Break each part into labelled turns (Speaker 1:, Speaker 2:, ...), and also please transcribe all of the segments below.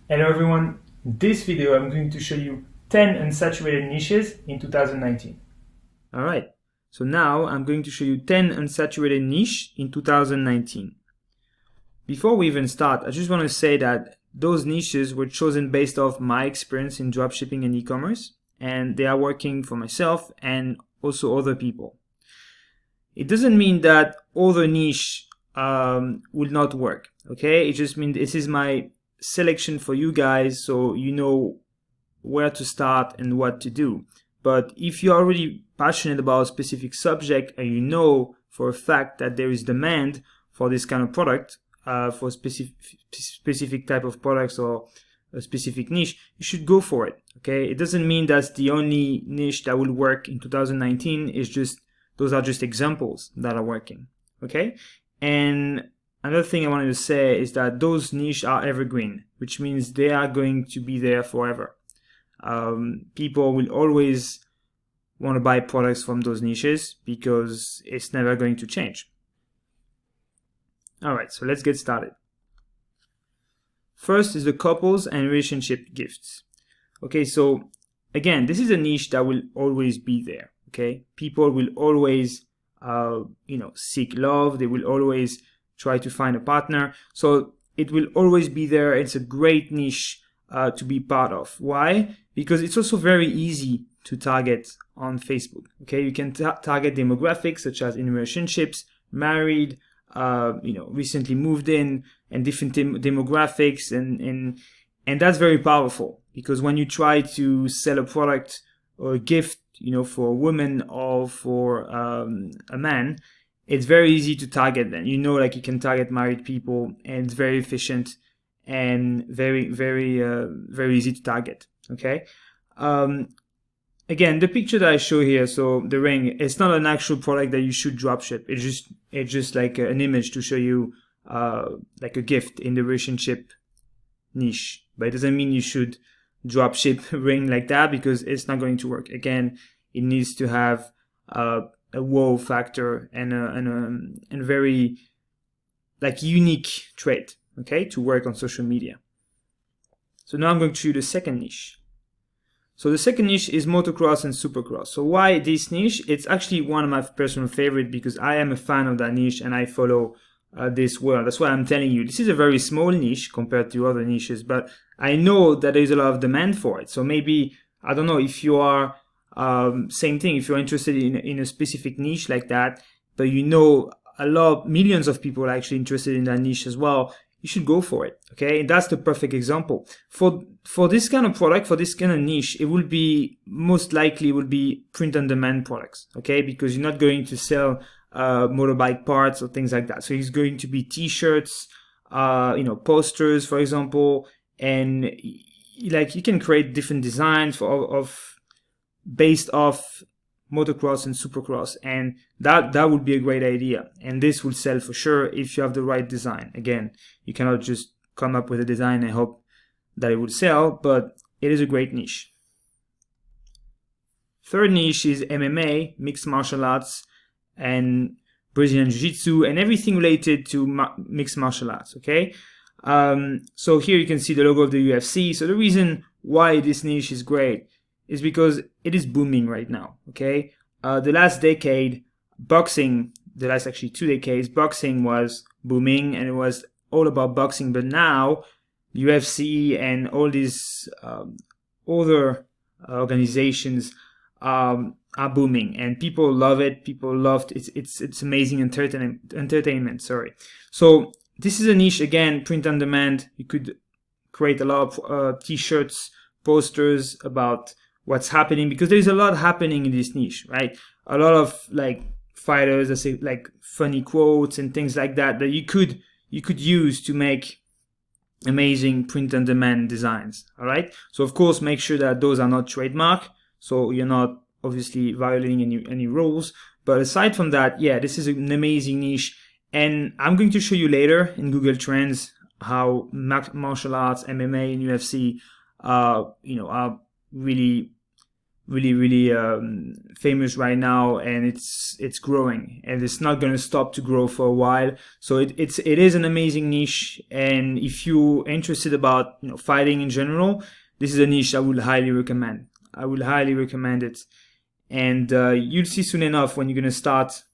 Speaker 1: Hello everyone, in this video I'm going to show you 10 unsaturated niches in 2019. Alright, so now I'm going to show you 10 unsaturated niche in 2019. Before we even start, I just want to say that those niches were chosen based off my experience in dropshipping and e-commerce, and they are working for myself and also other people. It doesn't mean that other niche will not work, okay? It just means this is my selection for you guys so you know where to start and what to do. But if you're already passionate about a specific subject and you know for a fact that there is demand for this kind of product, for specific type of products or a specific niche, you should go for it, okay? It doesn't mean that's the only niche that will work in 2019. It's just those are just examples that are working, okay? And another thing I wanted to say is that those niches are evergreen, which means they are going to be there forever. People will always want to buy products from those niches because it's never going to change. Alright, so let's get started. First is the couples and relationship gifts. Okay, so again, this is a niche that will always be there. Okay, people will always, seek love. They will always try to find a partner. So it will always be there. It's a great niche to be part of. Why? Because it's also very easy to target on Facebook. Okay, you can target demographics such as in relationships, married, recently moved in, and different demographics, and that's very powerful because when you try to sell a product or a gift, for a woman or for a man, it's very easy to target them. You can target married people, and it's very efficient and very, very, very easy to target. Okay. Again, the picture that I show here, so the ring, it's not an actual product that you should dropship. It's just like an image to show you like a gift in the relationship niche. But it doesn't mean you should dropship a ring like that because it's not going to work. Again, it needs to have a wow factor and a very like unique trait, okay, to work on social media. So now I'm going to show you the second niche. So the second niche is motocross and supercross. So why this niche? It's actually one of my personal favorite because I am a fan of that niche and I follow this world. That's why I'm telling you, this is a very small niche compared to other niches, but I know that there's a lot of demand for it. So maybe, I don't know, if you are, same thing, if you're interested in a specific niche like that, but millions of people are actually interested in that niche as well, you should go for it, okay? And that's the perfect example. For this kind of product, for this kind of niche, it will be, most likely, will be print-on-demand products, okay? Because you're not going to sell motorbike parts or things like that. So it's going to be t-shirts, posters, for example, and like you can create different designs based off motocross and supercross, and that would be a great idea. And this will sell for sure if you have the right design. Again, you cannot just come up with a design and hope that it will sell, but it is a great niche. Third niche is MMA, mixed martial arts, and Brazilian Jiu-Jitsu, and everything related to mixed martial arts, okay? So here you can see the logo of the UFC. So the reason why this niche is great is because it is booming right now, okay? The last decade, the last actually 2 decades, boxing was booming and it was all about boxing, but now UFC and all these other organizations are booming and people love it. People loved it. It's amazing entertainment. Sorry. So this is a niche, again, print on demand. You could create a lot of t-shirts, posters about what's happening, because there's a lot happening in this niche, right? A lot of like fighters that say like funny quotes and things like that you could use to make amazing print on demand designs. All right. So of course, make sure that those are not trademark, so you're not obviously violating any rules. But aside from that, yeah, this is an amazing niche, and I'm going to show you later in Google Trends how martial arts, MMA, and UFC, are really really famous right now, and it's growing, and it's not going to stop to grow for a while. So it is an amazing niche, and if you're interested about fighting in general, this is a niche I would highly recommend. I would highly recommend it, and you'll see soon enough when you're going to start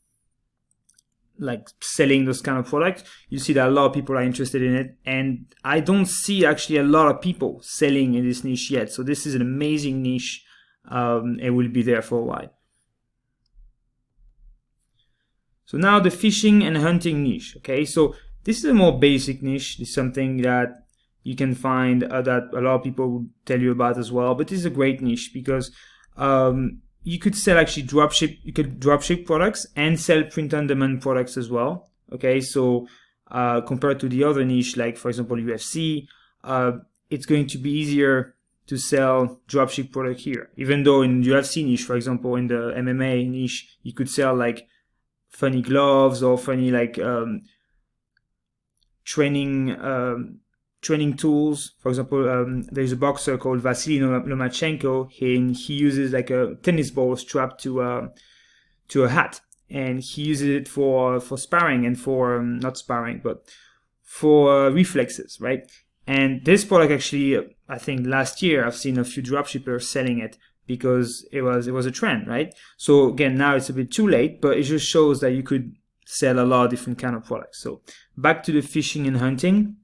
Speaker 1: like selling those kind of products, you see that a lot of people are interested in it, and I don't see actually a lot of people selling in this niche yet. So this is an amazing niche. It will be there for a while. So now the fishing and hunting niche. Okay, so this is a more basic niche. It's something that you can find that a lot of people will tell you about as well. But this is a great niche because you could sell actually dropship. You could dropship products and sell print-on-demand products as well. Okay, so compared to the other niche, like for example UFC, it's going to be easier to sell dropship product here. Even though in UFC niche, for example, in the MMA niche, you could sell like funny gloves or funny like training tools. For example, there's a boxer called Vasily Lomachenko, and he uses like a tennis ball strapped to a hat, and he uses it for sparring and for not sparring, but for reflexes, right? And this product actually, I think last year I've seen a few dropshippers selling it because it was a trend, right? So again, now it's a bit too late, but it just shows that you could sell a lot of different kind of products. So back to the fishing and hunting.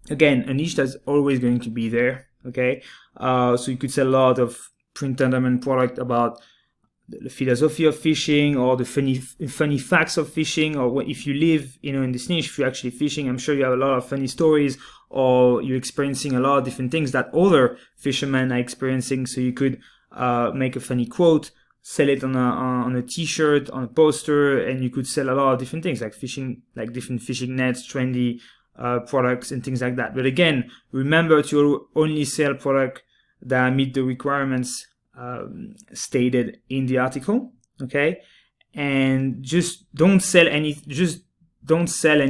Speaker 1: Again, a niche that's always going to be there, okay? So you could sell a lot of print-on-demand product about the philosophy of fishing or the funny facts of fishing, or if you live, in this niche, if you're actually fishing, I'm sure you have a lot of funny stories, or you're experiencing a lot of different things that other fishermen are experiencing. So you could make a funny quote, sell it on a t-shirt, on a poster, and you could sell a lot of different things like fishing, like different fishing nets, trendy products and things like that. But again, remember to only sell products that meet the requirements stated in the article, okay? And just don't sell any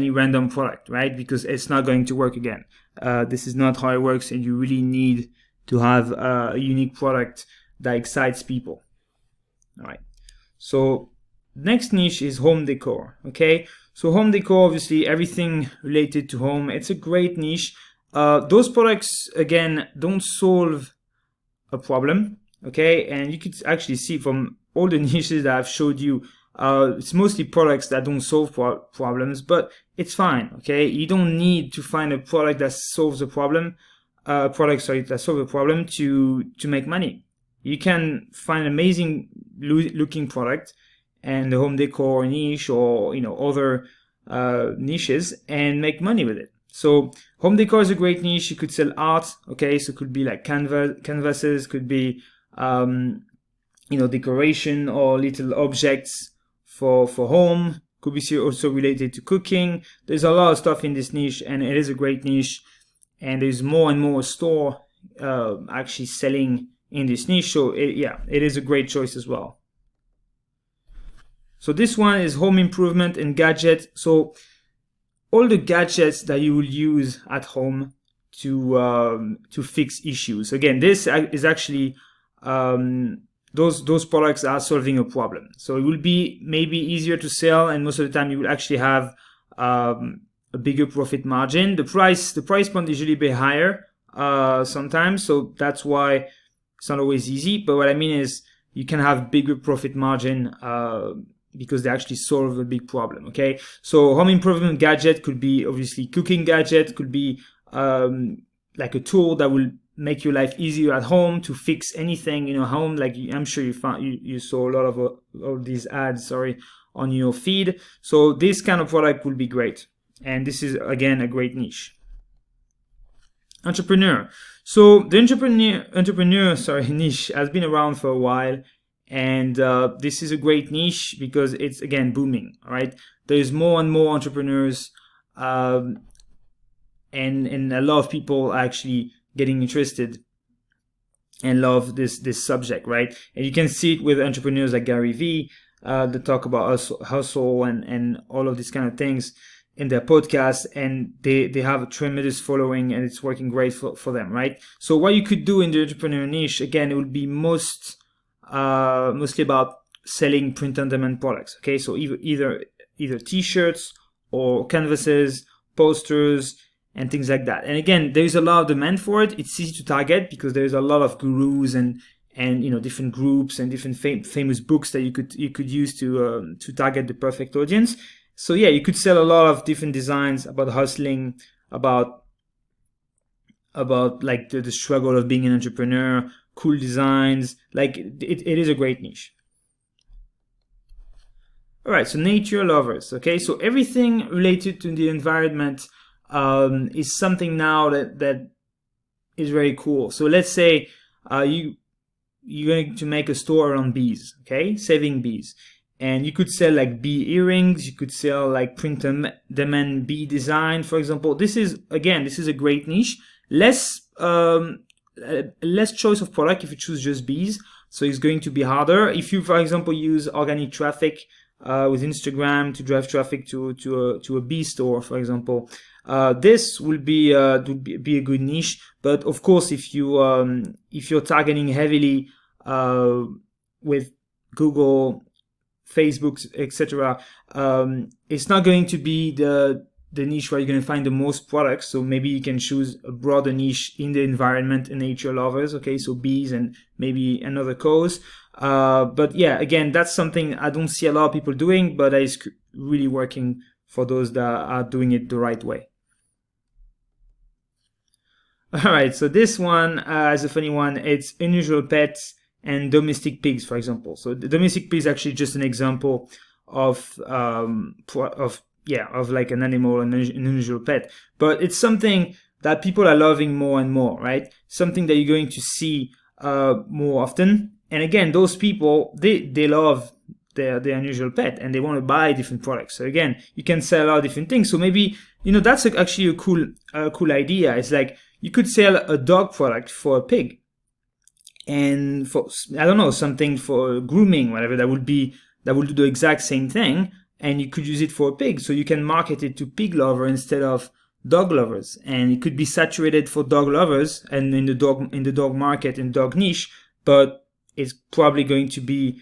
Speaker 1: random product, right? Because it's not going to work again. This is not how it works, and you really need to have a unique product that excites people. All right. So next niche is home decor, okay? So home decor, obviously everything related to home. It's a great niche. Those products, again, don't solve a problem, okay? And you could actually see from all the niches that I've showed you, it's mostly products that don't solve problems, but it's fine, okay? You don't need to find a product that solves a problem, that solve a problem to make money. You can find amazing looking product and the home decor niche, or other niches, and make money with it. So home decor is a great niche. You could sell art, okay? So it could be like canvases, could be decoration or little objects for home. Could be also related to cooking. There's a lot of stuff in this niche, and it is a great niche. And there's more and more store actually selling in this niche. So it is a great choice as well. So this one is home improvement and gadget. So all the gadgets that you will use at home to fix issues. Again, this is actually those products are solving a problem. So it will be maybe easier to sell, and most of the time you will actually have a bigger profit margin. The price point is usually a bit higher sometimes, so that's why it's not always easy. But what I mean is you can have bigger profit margin because they actually solve a big problem, okay? So home improvement gadget could be obviously cooking gadget, could be like a tool that will make your life easier at home to fix anything in your home. Like I'm sure you saw a lot of all these ads, on your feed. So this kind of product will be great. And this is, again, a great niche. Entrepreneur. So the entrepreneur niche has been around for a while. And this is a great niche because it's, again, booming, all right? There's more and more entrepreneurs, and a lot of people are actually getting interested and love this subject, right? And you can see it with entrepreneurs like Gary Vee that talk about hustle and all of these kind of things in their podcast, and they have a tremendous following, and it's working great for them, right? So what you could do in the entrepreneur niche, again, it would be most mostly about selling print-on-demand products. Okay, so either t-shirts or canvases, posters, and things like that. And again, there's a lot of demand for it. It's easy to target because there's a lot of gurus and different groups and different famous books that you could use to target the perfect audience. So yeah, you could sell a lot of different designs about hustling, about like the struggle of being an entrepreneur, cool designs. Like it is a great niche. All right, so nature lovers. Okay, so everything related to the environment is something now that is very cool. So let's say you're going to make a store around bees, okay, saving bees, and you could sell like bee earrings. You could sell like print-on-demand bee design, for example. This is a great niche. Less choice of product if you choose just bees, so it's going to be harder. If you, for example, use organic traffic with Instagram to drive traffic to a bee store, for example, this will be a good niche. But of course, if you're targeting heavily with Google, Facebook, etc., it's not going to be the niche where you're going to find the most products. So maybe you can choose a broader niche in the environment and nature lovers. Okay, so bees and maybe another cause. But yeah, again, that's something I don't see a lot of people doing, but it's really working for those that are doing it the right way. All right, so this one is a funny one. It's unusual pets and domestic pigs, for example. So the domestic pig is actually just an example of like an animal, an unusual pet. But it's something that people are loving more and more, right? Something that you're going to see more often. And again, those people, they love their unusual pet and they want to buy different products. So again, you can sell a lot of different things. So maybe, that's actually a cool idea. It's like you could sell a dog product for a pig. And for, I don't know, something for grooming, whatever, that will do the exact same thing. And you could use it for a pig. So you can market it to pig lover instead of dog lovers. And it could be saturated for dog lovers and in the dog market and dog niche, but it's probably going to be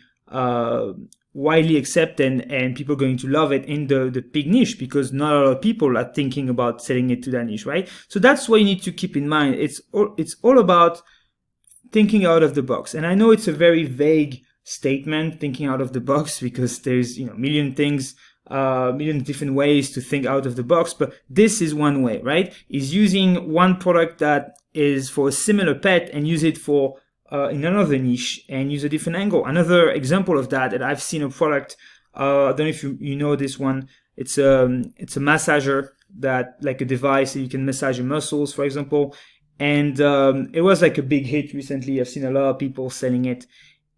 Speaker 1: widely accepted and people are going to love it in the pig niche because not a lot of people are thinking about selling it to that niche, right? So that's what you need to keep in mind. It's all about thinking out of the box. And I know it's a very vague statement, thinking out of the box, because there's million different ways to think out of the box, but this is one way, right? Is using one product that is for a similar pet and use it for in another niche and use a different angle. Another example of that I've seen a product, I don't know if you know this one. It's a massager, that like a device that you can massage your muscles, for example. And it was like a big hit recently. I've seen a lot of people selling it.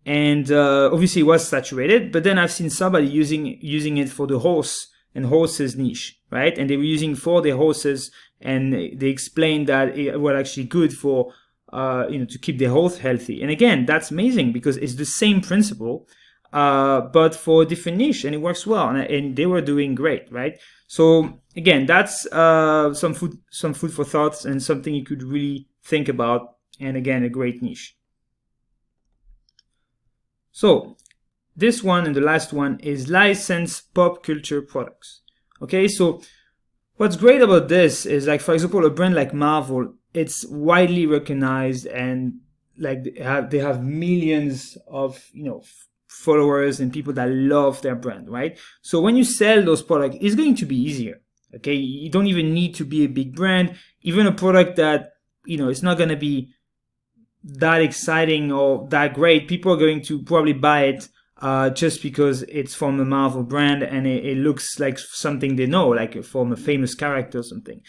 Speaker 1: And obviously it was saturated, but then I've seen somebody using it for the horse and horses niche, right? And they were using for their horses, and they explained that it was actually good for to keep their horse healthy. And again, that's amazing because it's the same principle, but for a different niche, and it works well. And they were doing great, right? So again, that's some food for thoughts and something you could really think about. And again, a great niche. So this one and the last one is licensed pop culture products. Okay, so what's great about this is, like, for example, a brand like Marvel, it's widely recognized and like they have millions of followers and people that love their brand, right? So when you sell those products, it's going to be easier. Okay, you don't even need to be a big brand. Even a product that it's not going to be that exciting or that great, people are going to probably buy it just because it's from a Marvel brand and it looks like something they know, like from a famous character or something.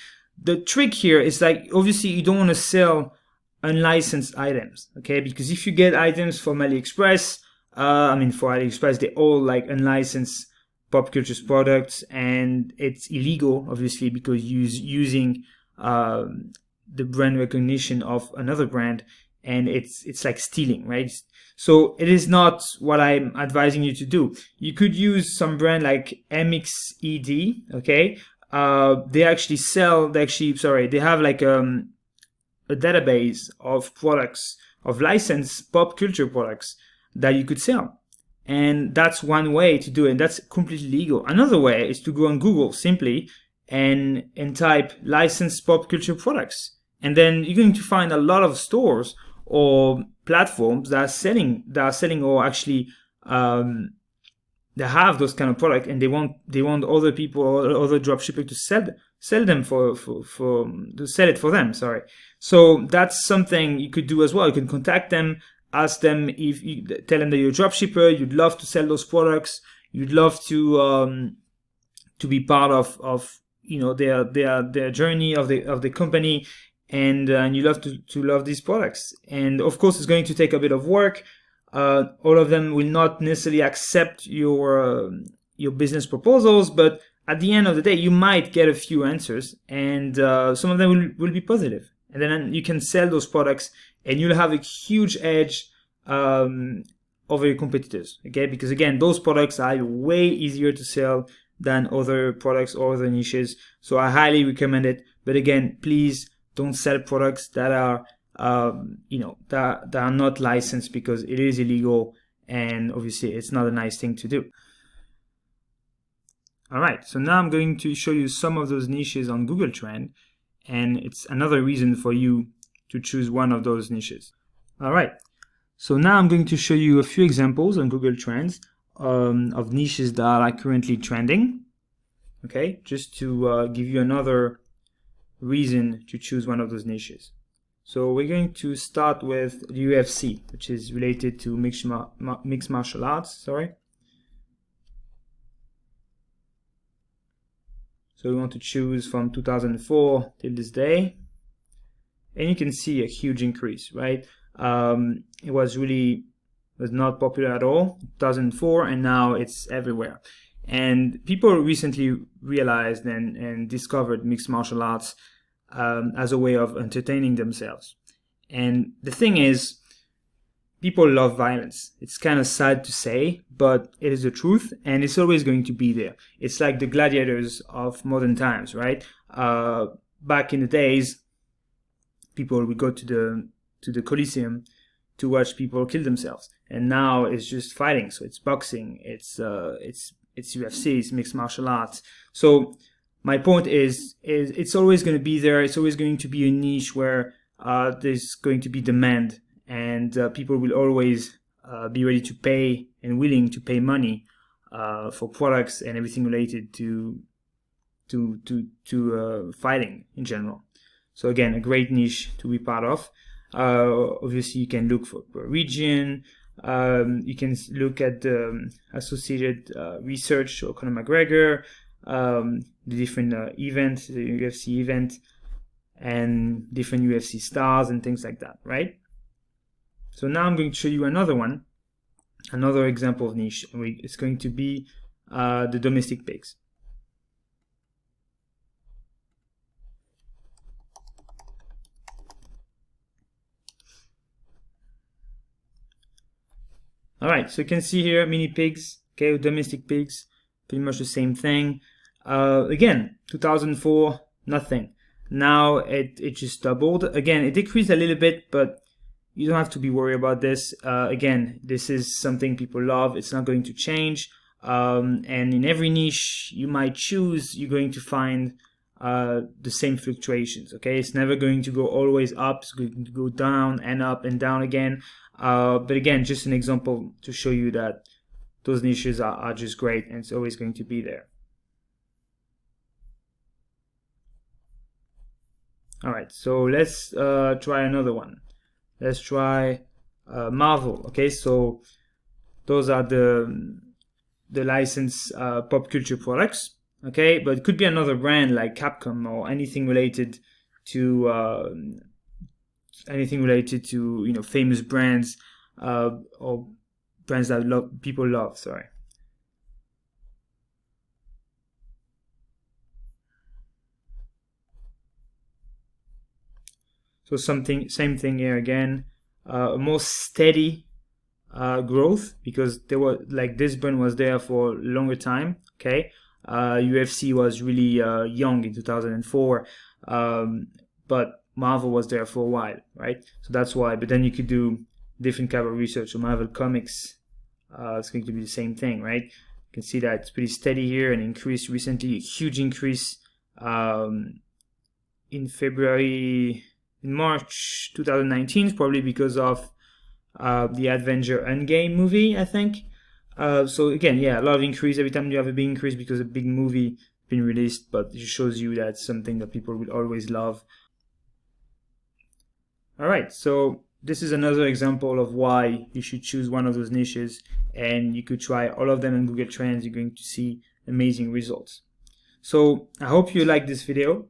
Speaker 1: The trick here is, like, obviously you don't want to sell unlicensed items, okay? Because if you get items from AliExpress, for AliExpress, they're all like unlicensed pop culture products, and it's illegal, obviously, because using the brand recognition of another brand, and it's like stealing, right? So it is not what I'm advising you to do. You could use some brand like MXED, okay? They have like a database of products, of licensed pop culture products that you could sell. And that's one way to do it, and that's completely legal. Another way is to go on Google simply and type licensed pop culture products. And then you're going to find a lot of stores or platforms that are selling or actually they have those kind of product, and they want other people or other dropshippers to sell them to sell it for them. Sorry. So that's something you could do as well. You can contact them, ask them, if you tell them that you're a dropshipper, you'd love to sell those products, you'd love to be part of their journey of the company, and you love to love these products. And of course, it's going to take a bit of work. All of them will not necessarily accept your business proposals, but at the end of the day, you might get a few answers, and some of them will be positive. And then you can sell those products, and you'll have a huge edge over your competitors. Okay, because again, those products are way easier to sell than other products or other niches. So I highly recommend it. But again, please don't sell products that are that are not licensed, because it is illegal, and obviously it's not a nice thing to do. All right, so now I'm going to show you some of those niches on Google Trend, and it's another reason for you to choose one of those niches. All right, so now I'm going to show you a few examples on Google Trends of niches that are currently trending. Okay, just to give you another reason to choose one of those niches. So we're going to start with the UFC, which is related to mixed martial arts. Sorry. So we want to choose from 2004 till this day, and you can see a huge increase, right? It was not popular at all in 2004, and now it's everywhere. And people recently realized and discovered mixed martial arts as a way of entertaining themselves. And the thing is, people love violence. It's kind of sad to say, but it is the truth, and it's always going to be there. It's like the gladiators of modern times, right? Back in the days, people would go to the Colosseum to watch people kill themselves, and now it's just fighting. So it's boxing, it's UFC, it's mixed martial arts. So my point is it's always going to be there. It's always going to be a niche where there's going to be demand, and people will always be ready to pay and willing to pay money for products and everything related to fighting in general. So again, a great niche to be part of. Obviously, you can look for per region. You can look at the associated research, or Conor McGregor, the different events, the UFC event, and different UFC stars and things like that, right? So now I'm going to show you another example of niche. It's going to be the domestic pigs. All right, so you can see here mini pigs, okay, domestic pigs, pretty much the same thing. Again, 2004, nothing. Now it just doubled. Again, it decreased a little bit, but you don't have to be worried about this. Again, this is something people love. It's not going to change. And in every niche you might choose, you're going to find the same fluctuations. Okay, it's never going to go always up. It's going to go down and up and down again. But again, just an example to show you that those niches are just great, and it's always going to be there. All right, so let's try another one. Let's try Marvel. Okay, so those are the licensed pop culture products. Okay, but it could be another brand like Capcom or anything related to famous brands or brands that people love. Sorry. So same thing here again, a more steady growth, because there was this brand was there for a longer time. Okay, UFC was really young in 2004, but Marvel was there for a while, right? So that's why. But then you could do different kind of research. So Marvel Comics, it's going to be the same thing, right? You can see that it's pretty steady here and increased recently, a huge increase in March 2019, probably because of the Avenger Endgame movie, I think. So again, yeah, a lot of increase every time you have a big increase because a big movie been released, but it shows you that's something that people will always love. All right, so this is another example of why you should choose one of those niches, and you could try all of them in Google Trends. You're going to see amazing results. So I hope you like this video.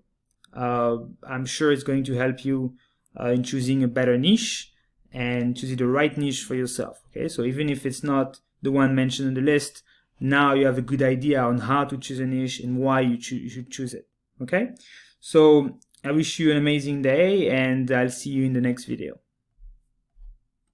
Speaker 1: I'm sure it's going to help you in choosing a better niche and choosing the right niche for yourself. Okay, so even if it's not the one mentioned in the list, now you have a good idea on how to choose a niche and why you should choose it. Okay, so I wish you an amazing day, and I'll see you in the next video.